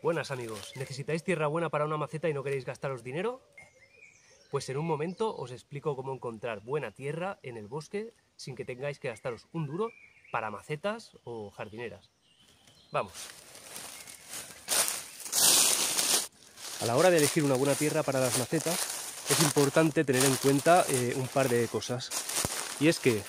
Buenas amigos, ¿necesitáis tierra buena para una maceta y no queréis gastaros dinero? Pues en un momento os explico cómo encontrar buena tierra en el bosque sin que tengáis que gastaros un duro para macetas o jardineras. Vamos. A la hora de elegir una buena tierra para las macetas es importante tener en cuenta un par de cosas. Y es que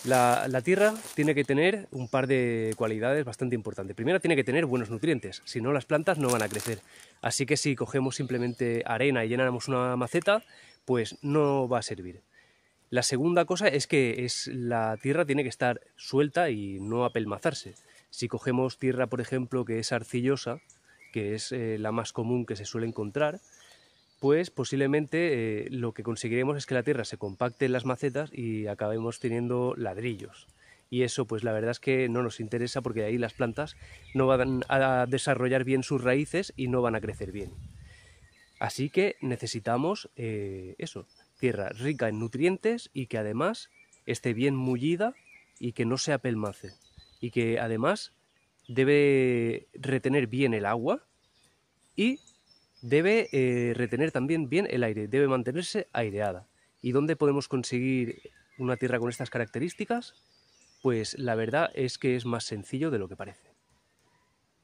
la tierra tiene que tener un par de cualidades bastante importantes. Primero, tiene que tener buenos nutrientes, si no las plantas no van a crecer. Así que si cogemos simplemente arena y llenamos una maceta, pues no va a servir. La segunda cosa es que la tierra tiene que estar suelta y no apelmazarse. Si cogemos tierra, por ejemplo, que es arcillosa, que es la más común que se suele encontrar, pues posiblemente lo que conseguiremos es que la tierra se compacte en las macetas y acabemos teniendo ladrillos. Y eso, pues la verdad es que no nos interesa, porque de ahí las plantas no van a desarrollar bien sus raíces y no van a crecer bien. Así que necesitamos tierra rica en nutrientes y que además esté bien mullida y que no se apelmace. Y que además debe retener bien el agua y debe retener también bien el aire, debe mantenerse aireada. ¿Y dónde podemos conseguir una tierra con estas características? Pues la verdad es que es más sencillo de lo que parece.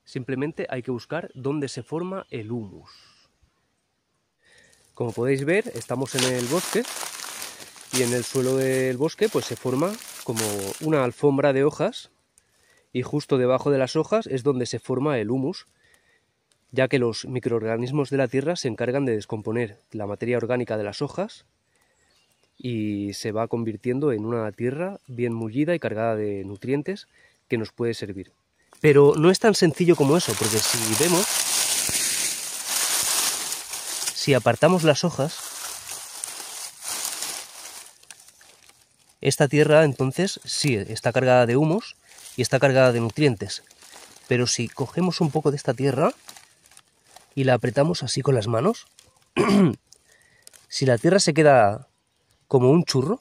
Simplemente hay que buscar dónde se forma el humus. Como podéis ver, estamos en el bosque y en el suelo del bosque pues se forma como una alfombra de hojas, y justo debajo de las hojas es donde se forma el humus, ya que los microorganismos de la tierra se encargan de descomponer la materia orgánica de las hojas y se va convirtiendo en una tierra bien mullida y cargada de nutrientes que nos puede servir. Pero no es tan sencillo como eso, porque si vemos, si apartamos las hojas, esta tierra entonces sí está cargada de humus y está cargada de nutrientes. Pero si cogemos un poco de esta tierra y la apretamos así con las manos, si la tierra se queda como un churro,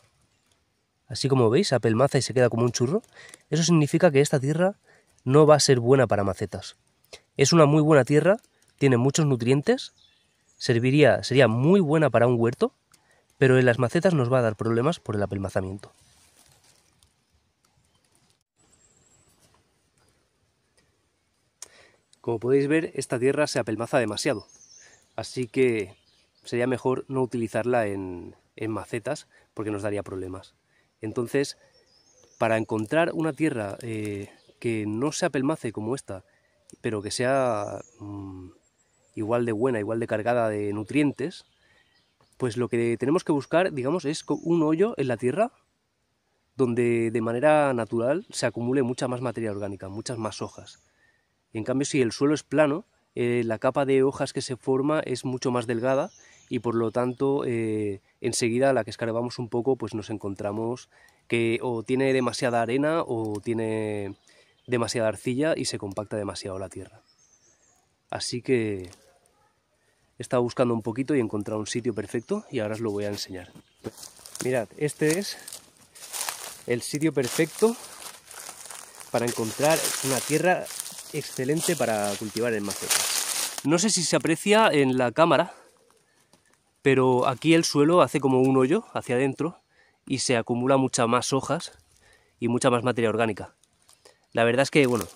así como veis, apelmaza y se queda como un churro, eso significa que esta tierra no va a ser buena para macetas. Es una muy buena tierra, tiene muchos nutrientes, sería muy buena para un huerto, pero en las macetas nos va a dar problemas por el apelmazamiento. Como podéis ver, esta tierra se apelmaza demasiado, así que sería mejor no utilizarla en macetas porque nos daría problemas. Entonces, para encontrar una tierra que no se apelmace como esta, pero que sea igual de buena, igual de cargada de nutrientes, pues lo que tenemos que buscar, digamos, es un hoyo en la tierra donde de manera natural se acumule mucha más materia orgánica, muchas más hojas. Y en cambio, si el suelo es plano, la capa de hojas que se forma es mucho más delgada y por lo tanto enseguida a la que escarbamos un poco pues nos encontramos que o tiene demasiada arena o tiene demasiada arcilla y se compacta demasiado la tierra. Así que he estado buscando un poquito y he encontrado un sitio perfecto y ahora os lo voy a enseñar. Mirad, este es el sitio perfecto para encontrar una tierra excelente para cultivar en macetas. No sé si se aprecia en la cámara, pero aquí el suelo hace como un hoyo hacia adentro y se acumula muchas más hojas y mucha más materia orgánica. La verdad es que, bueno,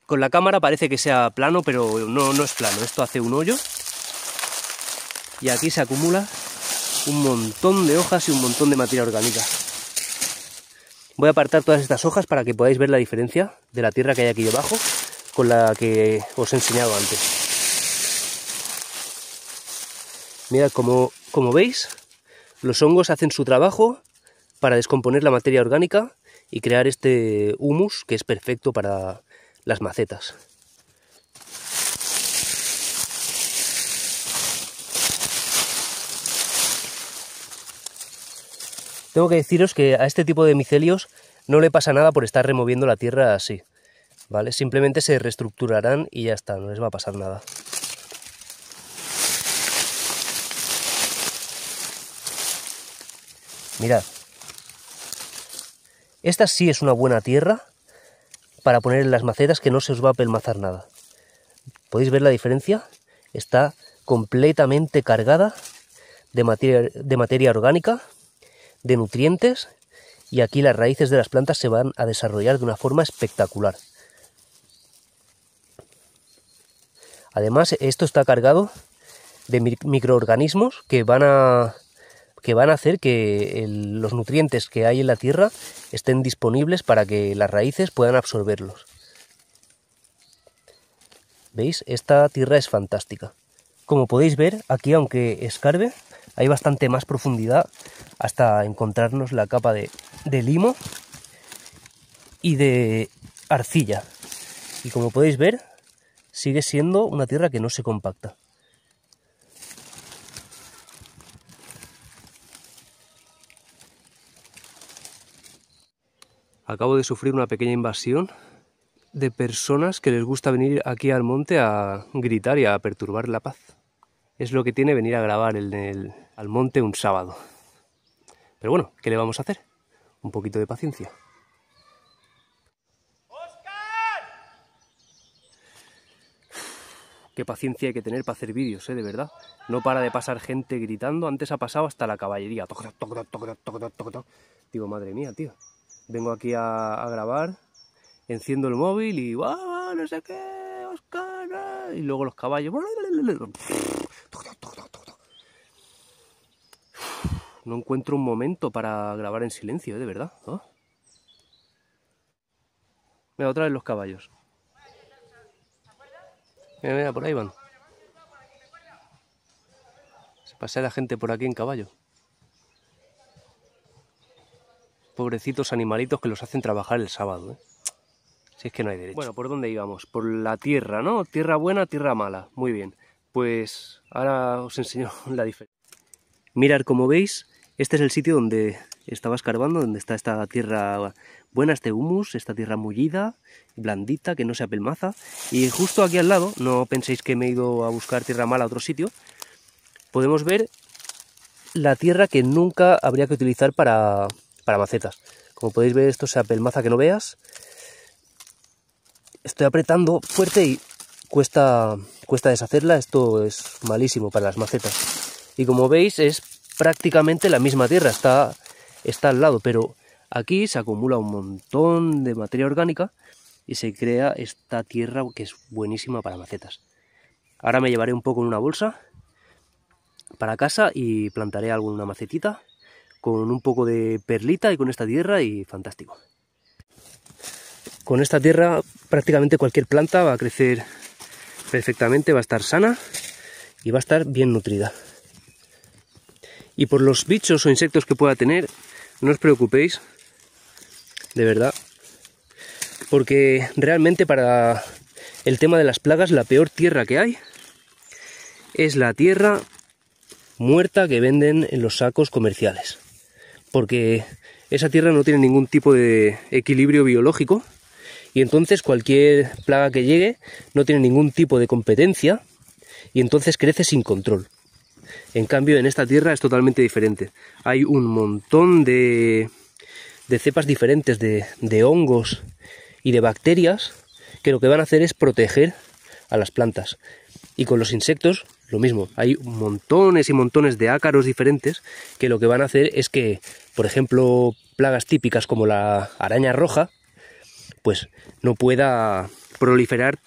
con la cámara parece que sea plano, pero no es plano. Esto hace un hoyo y aquí se acumula un montón de hojas y un montón de materia orgánica. Voy a apartar todas estas hojas para que podáis ver la diferencia de la tierra que hay aquí debajo con la que os he enseñado antes. Mirad, como veis, los hongos hacen su trabajo para descomponer la materia orgánica y crear este humus que es perfecto para las macetas. Tengo que deciros que a este tipo de micelios no le pasa nada por estar removiendo la tierra así, ¿vale? Simplemente se reestructurarán y ya está, no les va a pasar nada. Mirad, esta sí es una buena tierra para poner en las macetas, que no se os va a apelmazar nada. ¿Podéis ver la diferencia? Está completamente cargada de materia orgánica, de nutrientes, y aquí las raíces de las plantas se van a desarrollar de una forma espectacular. Además, esto está cargado de microorganismos que van a hacer que los nutrientes que hay en la tierra estén disponibles para que las raíces puedan absorberlos. ¿Veis? Esta tierra es fantástica. Como podéis ver, aquí aunque escarbe, hay bastante más profundidad hasta encontrarnos la capa de limo y de arcilla. Y como podéis ver, sigue siendo una tierra que no se compacta. Acabo de sufrir una pequeña invasión de personas que les gusta venir aquí al monte a gritar y a perturbar la paz. Es lo que tiene venir a grabar al monte un sábado. Pero bueno, ¿qué le vamos a hacer? Un poquito de paciencia. Qué paciencia hay que tener para hacer vídeos, de verdad. No para de pasar gente gritando. Antes ha pasado hasta la caballería. Digo, madre mía, tío. Vengo aquí a grabar, enciendo el móvil y ¡guau! No sé qué, Oscar. Y luego los caballos. No encuentro un momento para grabar en silencio, de verdad. ¿Oh? Mira, otra vez los caballos. Mira, mira, por ahí van. Se pasea la gente por aquí en caballo. Pobrecitos animalitos que los hacen trabajar el sábado, ¿eh? Si es que no hay derecho. Bueno, ¿por dónde íbamos? Por la tierra, ¿no? Tierra buena, tierra mala. Muy bien. Pues ahora os enseño la diferencia. Mirad, como veis, este es el sitio donde estaba escarbando, donde está esta tierra buena, este humus, esta tierra mullida, blandita, que no se apelmaza. Y justo aquí al lado, no penséis que me he ido a buscar tierra mala a otro sitio, podemos ver la tierra que nunca habría que utilizar para macetas. Como podéis ver, esto se apelmaza que no veas. Estoy apretando fuerte y cuesta deshacerla. Esto es malísimo para las macetas. Y como veis, es prácticamente la misma tierra, está al lado, pero aquí se acumula un montón de materia orgánica y se crea esta tierra que es buenísima para macetas. Ahora me llevaré un poco en una bolsa para casa y plantaré alguna macetita con un poco de perlita y con esta tierra, y fantástico. Con esta tierra prácticamente cualquier planta va a crecer perfectamente, va a estar sana y va a estar bien nutrida. Y por los bichos o insectos que pueda tener, no os preocupéis, de verdad, porque realmente para el tema de las plagas la peor tierra que hay es la tierra muerta que venden en los sacos comerciales, porque esa tierra no tiene ningún tipo de equilibrio biológico y entonces cualquier plaga que llegue no tiene ningún tipo de competencia y entonces crece sin control. En cambio, en esta tierra es totalmente diferente. Hay un montón de cepas diferentes de hongos y de bacterias que lo que van a hacer es proteger a las plantas. Y con los insectos, lo mismo. Hay montones y montones de ácaros diferentes que lo que van a hacer es que, por ejemplo, plagas típicas como la araña roja, pues no pueda proliferar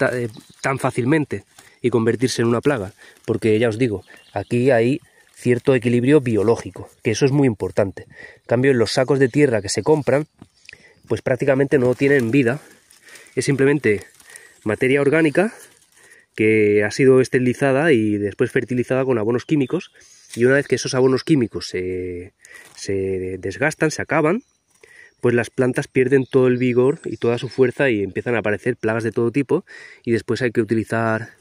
tan fácilmente y convertirse en una plaga, porque ya os digo, aquí hay cierto equilibrio biológico, que eso es muy importante. En cambio, en los sacos de tierra que se compran, pues prácticamente no tienen vida, es simplemente materia orgánica que ha sido esterilizada y después fertilizada con abonos químicos, y una vez que esos abonos químicos se desgastan, se acaban, pues las plantas pierden todo el vigor y toda su fuerza y empiezan a aparecer plagas de todo tipo, y después hay que utilizar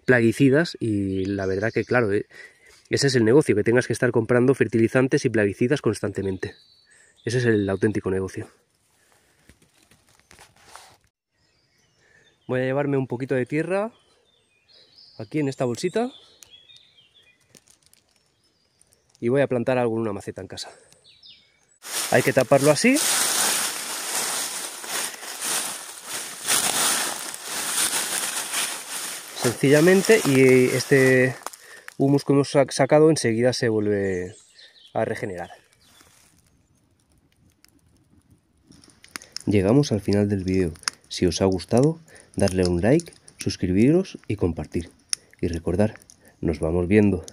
plaguicidas, y la verdad que claro, ese es el negocio, que tengas que estar comprando fertilizantes y plaguicidas constantemente. Ese es el auténtico negocio. Voy a llevarme un poquito de tierra aquí en esta bolsita y voy a plantar alguna maceta en casa. Hay que taparlo así. sencillamente, y este humus que hemos sacado enseguida se vuelve a regenerar. Llegamos al final del vídeo. Si os ha gustado, darle un like, suscribiros y compartir. Y recordar, nos vamos viendo.